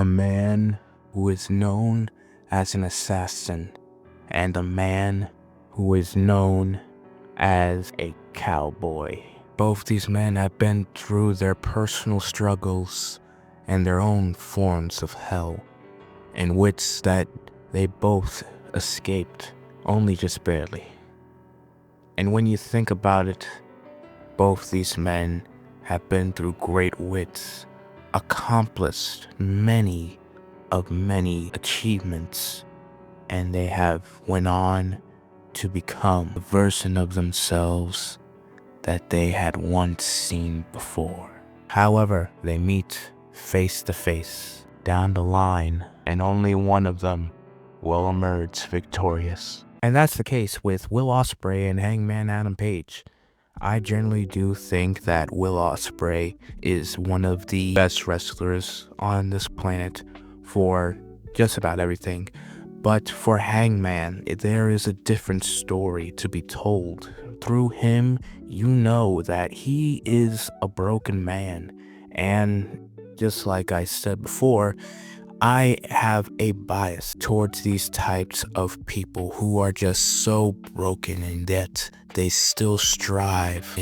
A man who is known as an assassin, and a man who is known as a cowboy. Both these men have been through their personal struggles and their own forms of hell, in which that they both escaped, only just barely. And when you think about it, both these men have been through great wits, accomplished many achievements, and they have went on to become the version of themselves that they had once seen before. However, they meet face to face down the line, and only one of them will emerge victorious. And that's the case with Will Ospreay and Hangman Adam Page. I generally do think that Will Ospreay is one of the best wrestlers on this planet for just about everything. But for Hangman, there is a different story to be told. Through him, you know that he is a broken man. And just like I said before, I have a bias towards these types of people who are just so broken, and yet they still strive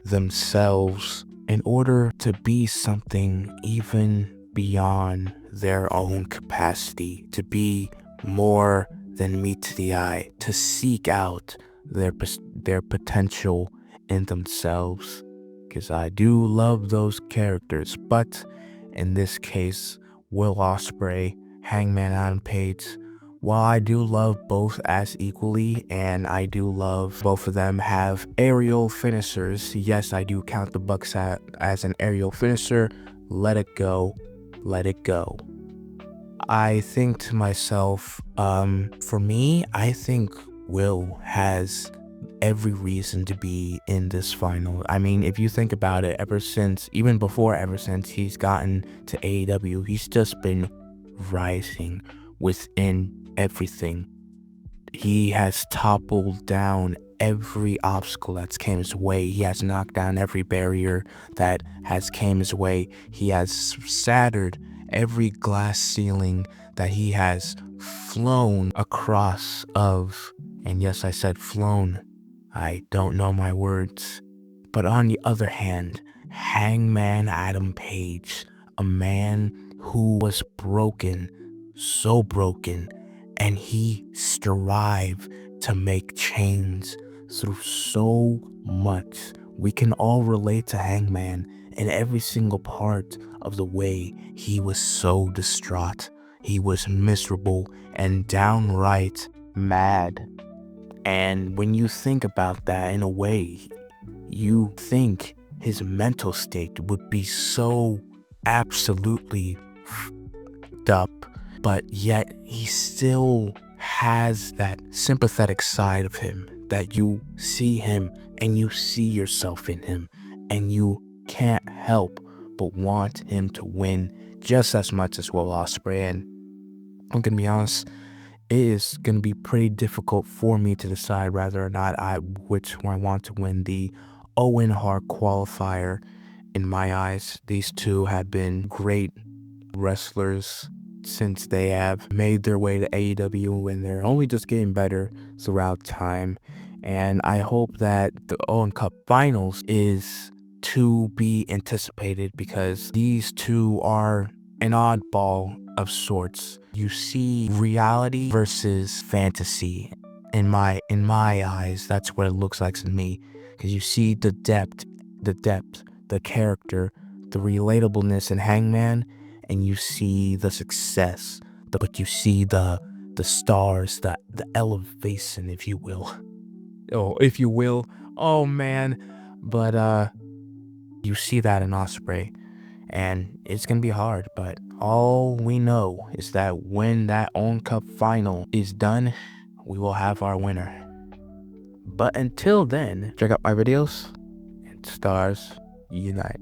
themselves in order to be something even beyond their own capacity, to be more than meet to the eye, to seek out their potential in themselves. Because I do love those characters, but in this case, Will Ospreay, Hangman Adam Page, while I do love both as equally, and I do love both of them have aerial finishers, yes, I do count the Bucks as an aerial finisher. Let it go. Let it go. I think to myself, for me, I think Will has every reason to be in this final. I mean, if you think about it, ever since he's gotten to AEW, he's just been rising within everything. He has toppled down every obstacle that's came his way. He has knocked down every barrier that has came his way. He has shattered every glass ceiling that he has flown across of. And yes, I said flown. I don't know my words. But on the other hand, Hangman Adam Page, a man who was broken, so broken, and he strived to make change through so much. We can all relate to Hangman in every single part of the way he was so distraught. He was miserable and downright mad. And when you think about that in a way, you think his mental state would be so absolutely f***ed up, but yet he still has that sympathetic side of him that you see him and you see yourself in him, and you can't help but want him to win just as much as Will Ospreay. And I'm gonna be honest, it is going to be pretty difficult for me to decide whether or not which one I want to win the Owen Hart qualifier. In my eyes, these two have been great wrestlers since they have made their way to AEW, and they're only just getting better throughout time. And I hope that the Owen Cup Finals is to be anticipated, because these two are an oddball of sorts. You see reality versus fantasy. In my eyes, that's what it looks like to me. Because you see the depth, the character, the relatableness in Hangman, and you see the success, but you see the stars, the elevation, if you will. Oh man. But you see that in Ospreay. And it's going to be hard, but all we know is that when that Owen Cup final is done, we will have our winner. But until then, check out my videos, and STARZ Unite.